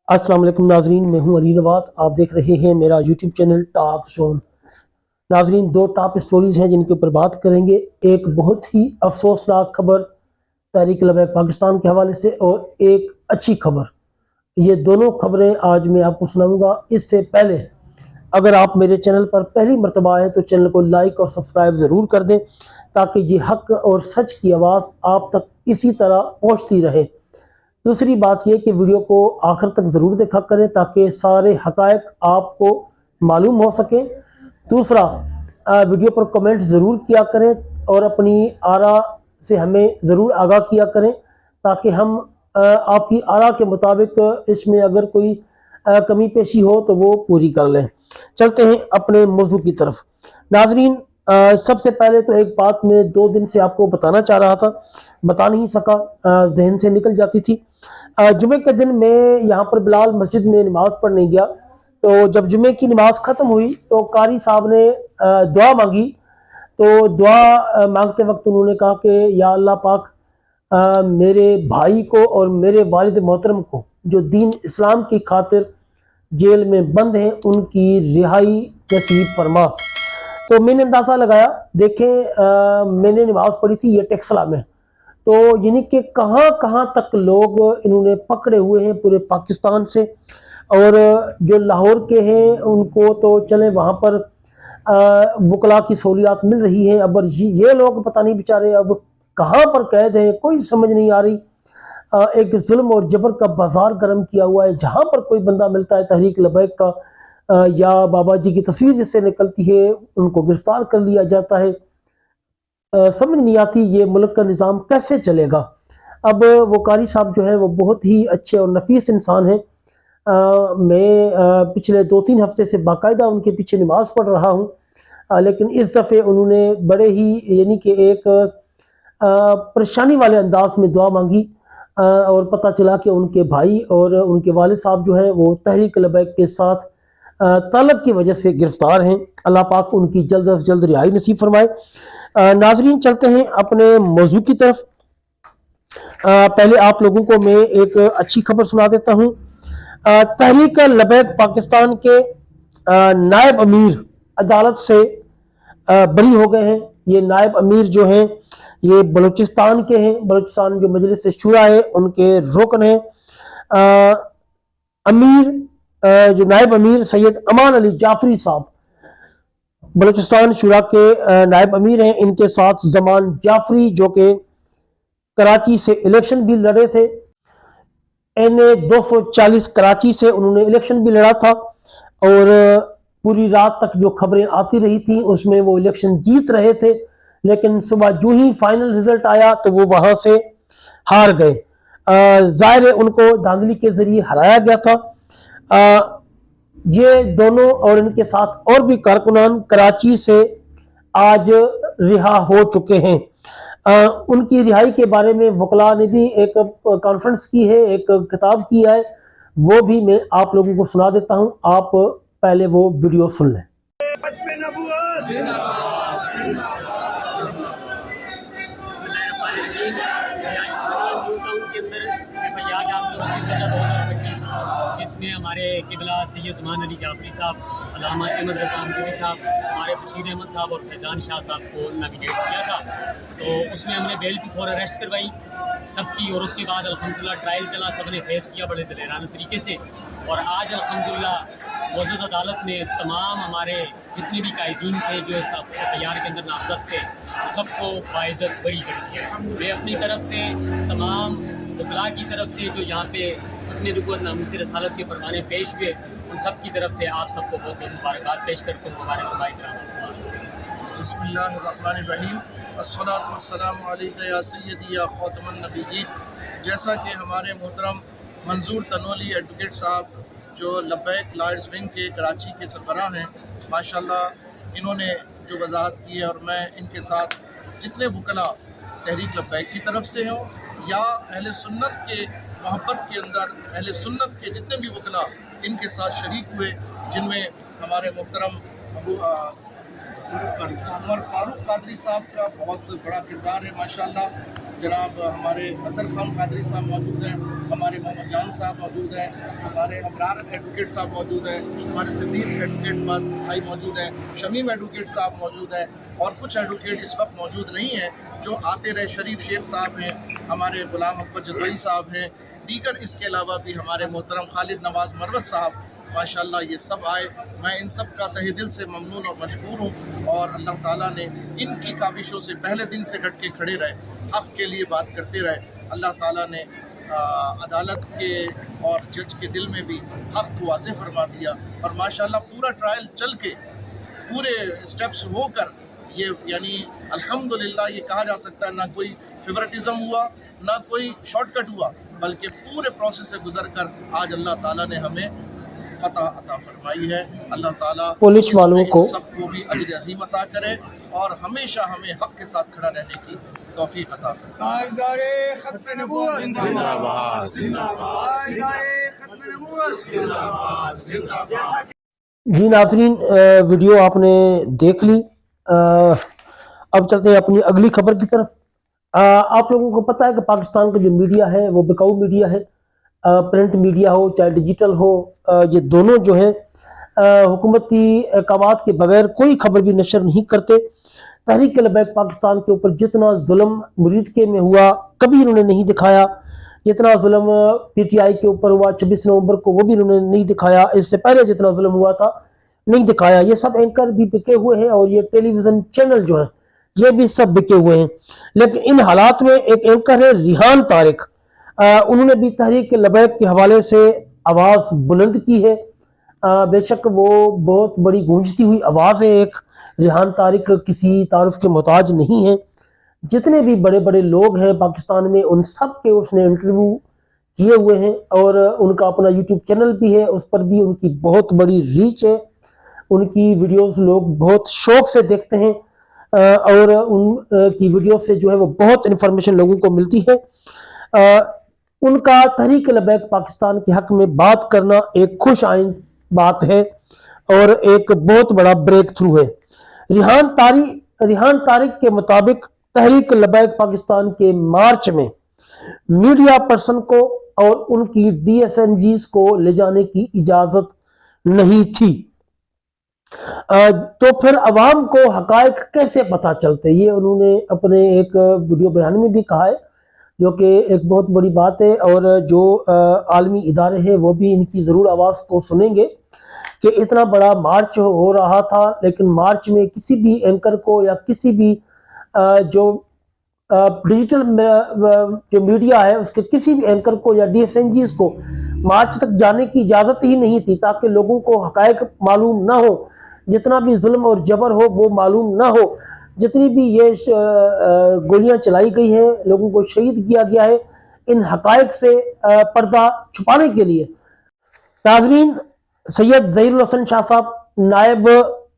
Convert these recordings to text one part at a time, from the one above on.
अस्सलाम वालेकुम नाजरीन, मैं हूं अली नवाज। आप देख रहे हैं मेरा यूट्यूब चैनल टॉप जोन। नाजरीन, दो टॉप स्टोरीज़ हैं जिनके ऊपर बात करेंगे। एक बहुत ही अफसोसनाक खबर तहरीक लबैक पाकिस्तान के हवाले से और एक अच्छी खबर। ये दोनों खबरें आज मैं आपको सुनाऊंगा। इससे पहले अगर आप मेरे चैनल पर पहली मरतबा आए तो चैनल को लाइक और सब्सक्राइब ज़रूर कर दें ताकि ये हक और सच की आवाज़ आप तक इसी तरह पहुँचती रहे। दूसरी बात यह कि वीडियो को आखिर तक ज़रूर देखा करें ताकि सारे हकायक आपको मालूम हो सके। दूसरा, वीडियो पर कमेंट ज़रूर किया करें और अपनी आरा से हमें ज़रूर आगाह किया करें ताकि हम आपकी आरा के मुताबिक इसमें अगर कोई कमी पेशी हो तो वो पूरी कर लें। चलते हैं अपने मौजू की तरफ। नाजरीन, सबसे पहले तो एक बात मैं 2 दिन से आपको बताना चाह रहा था, बता नहीं सका, जहन से निकल जाती थी। जुमे के दिन मैं यहाँ पर बिलाल मस्जिद में नमाज पढ़ने गया तो जब जुमे की नमाज ख़त्म हुई तो कारी साहब ने दुआ मांगी। तो दुआ मांगते वक्त उन्होंने कहा कि या अल्लाह पाक, मेरे भाई को और मेरे वालिद मोहतरम को जो दीन इस्लाम की खातिर जेल में बंद हैं उनकी रिहाई नसीब फरमा। तो मैंने अंदाज़ा लगाया, देखें मैंने नमाज पढ़ी थी ये टेक्सला में, तो यानी कि कहाँ कहाँ तक लोग इन्होंने पकड़े हुए हैं पूरे पाकिस्तान से। और जो लाहौर के हैं उनको तो चले वहाँ पर वकला की सहूलियात मिल रही हैं, अब ये लोग पता नहीं बेचारे अब कहाँ पर कैद हैं, कोई समझ नहीं आ रही। एक जुल्म और जबर का बाजार गर्म किया हुआ है। जहाँ पर कोई बंदा मिलता है तहरीक लबैक का या बाबा जी की तस्वीर जिससे निकलती है उनको गिरफ्तार कर लिया जाता है। समझ नहीं आती ये मुल्क का निज़ाम कैसे चलेगा। अब वो कारी साहब जो है वो बहुत ही अच्छे और नफीस इंसान हैं। मैं पिछले 2-3 हफ्ते से बाकायदा उनके पीछे नमाज पढ़ रहा हूँ, लेकिन इस दफ़े उन्होंने बड़े ही यानी कि एक परेशानी वाले अंदाज में दुआ मांगी और पता चला कि उनके भाई और उनके वालिद साहब जो हैं वो तहरीक लबैक के साथ ताल्लुक़ की वजह से गिरफ्तार हैं। अल्लाह पाक उनकी जल्द अज जल्द रिहाई नसीब फरमाए। नाजरीन, चलते हैं अपने मौजू की तरफ। पहले आप लोगों को मैं एक अच्छी खबर सुना देता हूँ। तहरीक लबैक पाकिस्तान के नायब अमीर अदालत से बरी हो गए हैं। ये नायब अमीर जो हैं ये बलूचिस्तान के हैं। बलूचिस्तान जो मजलिस शूरा है उनके रुकन हैं। अमीर जो नायब अमीर सैयद अमान अली जाफरी साहब बलूचिस्तान शूरा के नायब अमीर हैं। इनके साथ जमान जाफरी जो कि कराची से इलेक्शन भी लड़े थे, NA-240 कराची से उन्होंने इलेक्शन भी लड़ा था और पूरी रात तक जो खबरें आती रही थी उसमें वो इलेक्शन जीत रहे थे, लेकिन सुबह जो ही फाइनल रिजल्ट आया तो वो वहां से हार गए। जाहिर है उनको धांधली के जरिए हराया गया था। ये दोनों और इनके साथ और भी कारकुनान कराची से आज रिहा हो चुके हैं। उनकी रिहाई के बारे में वकला ने भी एक कॉन्फ्रेंस की है, एक खिताब किया है, वो भी मैं आप लोगों को सुना देता हूं। आप पहले वो वीडियो सुन लें। जिसमें हमारे किबला सैयद ज़मान अली जाफरी साहब, अल्लामा अहमद रफ़ामजूदी साहब, हमारे बशीर अहमद साहब और फैज़ान शाह साहब को नॉमिनेट किया था। तो उसमें हमने बेल फॉर अरेस्ट करवाई सबकी और उसके बाद अल्हम्दुलिल्लाह ट्रायल चला, सब ने फेस किया बड़े दलेराना तरीके से। और आज अल्हम्दुलिल्लाह मुअज़्ज़ज़ अदालत ने तमाम हमारे जितने भी कायदीन थे जो इस एफ़आईआर के अंदर नामज़द थे सबको बाइज़्ज़त बरी कर दिया। मैं अपनी तरफ से तमाम वकला की तरफ से जो यहाँ पे अपने रुकवत नामूस रसालत के परवाने पेश हुए उन सब की तरफ से आप सबको बहुत बहुत मुबारकबाद पेश करते हूँ। हमारे बिस्मिल्लाहिर्रहमानिर्रहीम, अस्सलातु वस्सलामु अलैका या सय्यदी या ख़ातमुन नबिय्यीन। जैसा कि हमारे मोहतरम मंजूर तनोली एडवोकेट साहब जो लब्बैक लॉयर्स विंग के कराची के सरबराह हैं, माशाल्लाह इन्होंने जो वजाहत की है और मैं इनके साथ जितने वकला तहरीक लब्बैक की तरफ से हों या अहले सुन्नत के मोहब्बत के अंदर अहले सुन्नत के जितने भी वकला इनके साथ शरीक हुए, जिनमें हमारे मोहतरम उमर फारूक कादरी साहब का बहुत बड़ा किरदार है माशाल्लाह, जनाब हमारे असर खान कादरी साहब मौजूद हैं, हमारे मोहम्मद जान साहब मौजूद हैं, हमारे अबरार एडवोकेट साहब मौजूद हैं, हमारे सिद्दीक एडवोकेट भाई मौजूद हैं, शमीम एडवोकेट साहब मौजूद हैं, और कुछ एडवोकेट इस वक्त मौजूद नहीं हैं जो आते रहे। शरीफ शेख साहब हैं, हमारे गुलाम अकबर जदोई साहब हैं, दीगर इसके अलावा भी हमारे मोहतरम खालिद नवाज मरवत साहब, माशाल्लाह ये सब आए। मैं इन सब का तहे दिल से ममनून और मशकूर हूँ, और अल्लाह ताला ने इनकी काविशों से पहले दिन से डट के खड़े रहे, हक़ के लिए बात करते रहे। अल्लाह ताला ने अदालत के और जज के दिल में भी हक़ को वाज़ेह फरमा दिया, और माशाल्लाह पूरा ट्रायल चल के पूरे स्टेप्स होकर ये यानी अल्हम्दुलिल्लाह ये कहा जा सकता है ना कोई फेवरेटिज़म हुआ ना कोई शॉर्टकट हुआ, बल्कि पूरे प्रोसेस से गुजर कर आज अल्लाह ताला ने हमें फतह अता फरमाई है। अल्लाह ताला पुलिस वालों को सबको भी अजर अज़ीम अता करे और हमेशा हमें हक़ के साथ खड़ा रहने की तौफीक अता फरमाए। जी नाज़रीन, वीडियो आपने देख ली। अब चलते हैं अपनी अगली खबर की तरफ। आप लोगों को पता है कि पाकिस्तान का जो मीडिया है वो बिकाऊ मीडिया है। प्रिंट मीडिया हो चाहे डिजिटल हो, ये दोनों जो है हुकूमती अहकामात के बगैर कोई खबर भी नशर नहीं करते। तहरीक लबैक पाकिस्तान के ऊपर जितना जुल्म मुरीद के में हुआ कभी इन्होंने नहीं दिखाया, जितना जुल्म PTI के ऊपर हुआ 26 नवंबर को वो भी इन्होंने नहीं दिखाया, इससे पहले जितना जुल्म हुआ था नहीं दिखाया। ये सब एंकर भी बिके हुए हैं और ये टेलीविज़न चैनल जो है ये भी सब बिके हुए हैं। लेकिन इन हालात में एक एंकर है रिहान तारिक, उन्होंने भी तहरीक लबैक के हवाले से आवाज़ बुलंद की है। बेशक वो बहुत बड़ी गूंजती हुई आवाज़ है। एक रिहान तारिक किसी तारुफ के मोहताज नहीं है। जितने भी बड़े बड़े लोग हैं पाकिस्तान में उन सब के उसने इंटरव्यू किए हुए हैं, और उनका अपना यूट्यूब चैनल भी है, उस पर भी उनकी बहुत बड़ी रीच है। उनकी वीडियोस लोग बहुत शौक से देखते हैं, और उनकी वीडियो से जो है वो बहुत इन्फॉर्मेशन लोगों को मिलती है। उनका तहरीक लबैक पाकिस्तान के हक में बात करना एक खुश आइंद बात है और एक बहुत बड़ा ब्रेक थ्रू है। रिहान तारिक के मुताबिक तहरीक लबैक पाकिस्तान के मार्च में मीडिया पर्सन को और उनकी DSNGs को ले जाने की इजाजत नहीं थी। तो फिर अवाम को हकायक कैसे पता चलते, ये उन्होंने अपने एक वीडियो बयान में भी कहा है, जो कि एक बहुत बड़ी बात है। और जो आलमी इदारे हैं वो भी इनकी ज़रूर आवाज़ को सुनेंगे कि इतना बड़ा मार्च हो रहा था, लेकिन मार्च में किसी भी एंकर को या किसी भी जो डिजिटल जो मीडिया है उसके किसी भी एंकर को या DSNGs को मार्च तक जाने की इजाज़त ही नहीं थी, ताकि लोगों को हकायक मालूम ना हो, जितना भी जुल्म और जबर हो वो मालूम ना हो, जितनी भी ये गोलियां चलाई गई हैं, लोगों को शहीद किया गया है, इन हकायक से पर्दा छुपाने के लिए। नाज़रीन, सैयद ज़हीरुल हसन शाह साहब नायब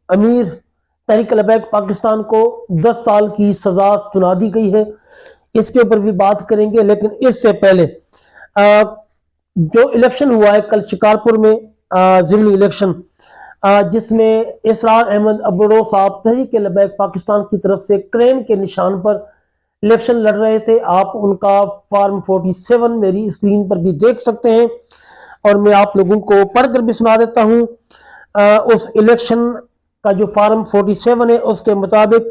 अमीर तहरीक लबैक पाकिस्तान को 10 साल की सज़ा सुना दी गई है, इसके ऊपर भी बात करेंगे। लेकिन इससे पहले जो इलेक्शन हुआ है कल शिकारपुर में, ज़िमनी इलेक्शन, जिसमें इसरार अहमद अबड़ो साहब तहरीक लबैक पाकिस्तान की तरफ से क्रेन के निशान पर इलेक्शन लड़ रहे थे। आप उनका फॉर्म 47 मेरी स्क्रीन पर भी देख सकते हैं, और मैं आप लोगों को पढ़कर भी सुना देता हूं। उस इलेक्शन का जो फॉर्म 47 है उसके मुताबिक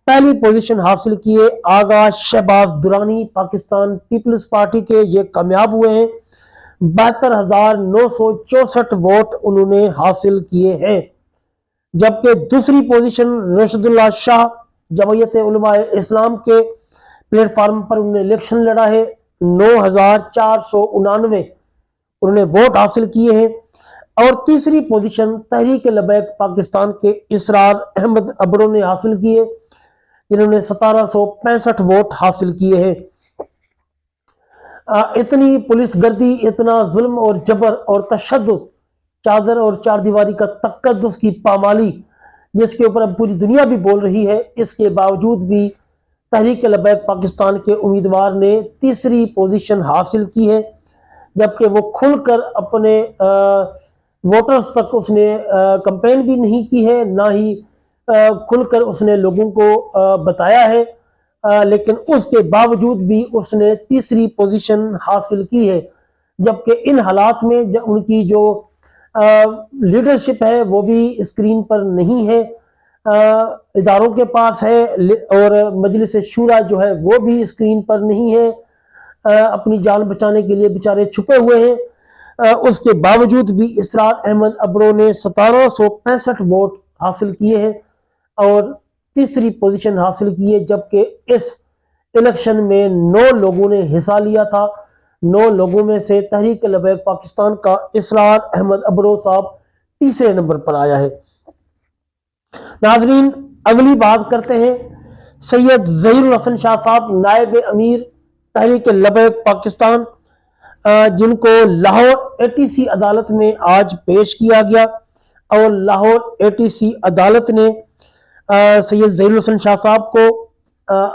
पहली पोजीशन हासिल किए आगा शहबाज दुरानी पाकिस्तान पीपल्स पार्टी के, ये कामयाब हुए हैं। 72,964 वोट उन्होंने हासिल किए हैं। जबकि दूसरी पोजीशन रशदुल्ला शाह जमयत उलमा इस्लाम के प्लेटफार्म पर उन्होंने इलेक्शन लड़ा है। 9,499 उन्होंने वोट हासिल किए हैं। और तीसरी पोजीशन तहरीक लबैक पाकिस्तान के इसरार अहमद अबड़ो ने हासिल किए, जिन्होंने 1765 वोट हासिल किए हैं। इतनी पुलिस गर्दी, इतना जुल्म और जबर और तशद्दुद, चादर और चार दीवारी का तकद्दुस की पामाली, जिसके ऊपर अब पूरी दुनिया भी बोल रही है, इसके बावजूद भी तहरीक लबैक पाकिस्तान के उम्मीदवार ने तीसरी पोजीशन हासिल की है। जबकि वो खुलकर अपने वोटर्स तक उसने कैंपेन भी नहीं की है, ना ही खुलकर उसने लोगों को बताया है। لیکن اس کے باوجود بھی اس نے تیسری پوزیشن حاصل کی ہے، جبکہ ان حالات میں ان کی جو لیڈرشپ ہے وہ بھی اسکرین پر نہیں ہے، اداروں کے پاس ہے، اور مجلس شورا جو ہے وہ بھی اسکرین پر نہیں ہے، اپنی جان بچانے کے لیے بیچارے چھپے ہوئے ہیں۔ اس کے باوجود بھی اسرار احمد ابرو نے 1765 ووٹ حاصل کیے ہیں اور تیسری پوزیشن حاصل کی ہے، جبکہ اس الیکشن میں 9 لوگوں نے حصہ لیا تھا۔ 9 لوگوں میں سے تحریک لبیک پاکستان کا اسرار احمد ابرو صاحب تیسرے نمبر پر آیا ہے۔ ناظرین، اگلی بات کرتے ہیں سید ظہیر الحسن شاہ صاحب، نائب امیر تحریک لبیک پاکستان، جن کو لاہور ATC عدالت میں آج پیش کیا گیا، اور لاہور ATC عدالت نے سید ظہیر الحسن شاہ صاحب کو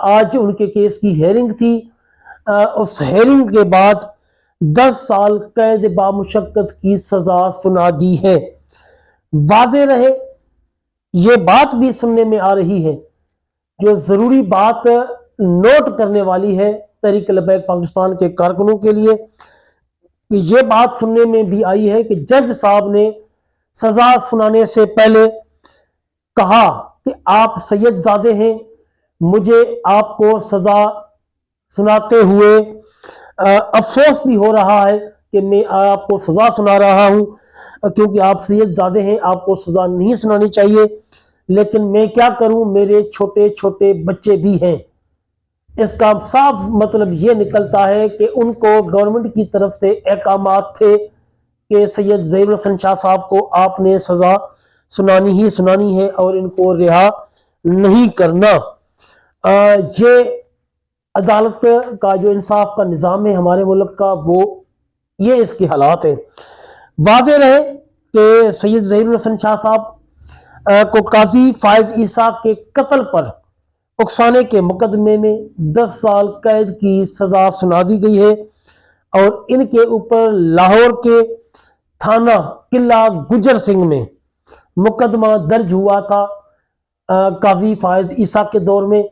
آج ان کے کیس کی ہیئرنگ تھی، اس ہیئرنگ کے بعد 10 سال قید بامشقت کی سزا سنا دی ہے۔ واضح رہے، یہ بات بھی سننے میں آ رہی ہے، جو ضروری بات نوٹ کرنے والی ہے تحریک لبیک پاکستان کے کارکنوں کے لیے، یہ بات سننے میں بھی آئی ہے کہ جج صاحب نے سزا سنانے سے پہلے کہا کہ آپ سید زادے ہیں، مجھے آپ کو سزا سناتے ہوئے افسوس بھی ہو رہا ہے کہ میں آپ کو سزا سنا رہا ہوں، کیونکہ آپ سید زادے ہیں، آپ کو سزا نہیں سنانی چاہیے، لیکن میں کیا کروں، میرے چھوٹے چھوٹے بچے بھی ہیں۔ اس کا صاف مطلب یہ نکلتا ہے کہ ان کو گورنمنٹ کی طرف سے احکامات تھے کہ سید ظہیر الحسن شاہ صاحب کو آپ نے سزا سنانی ہی سنانی ہے اور ان کو رہا نہیں کرنا۔ یہ عدالت کا جو انصاف کا نظام ہے ہمارے ملک کا، وہ یہ اس کے حالات ہیں۔ واضح رہے کہ سید ظہیر الحسن شاہ صاحب کو قاضی فائز عیسیٰ کے قتل پر اکسانے کے مقدمے میں 10 سال قید کی سزا سنا دی گئی ہے، اور ان کے اوپر لاہور کے تھانہ قلعہ گجر سنگھ میں مقدمہ درج ہوا تھا قاضی فائز عیسیٰ کے دور میں،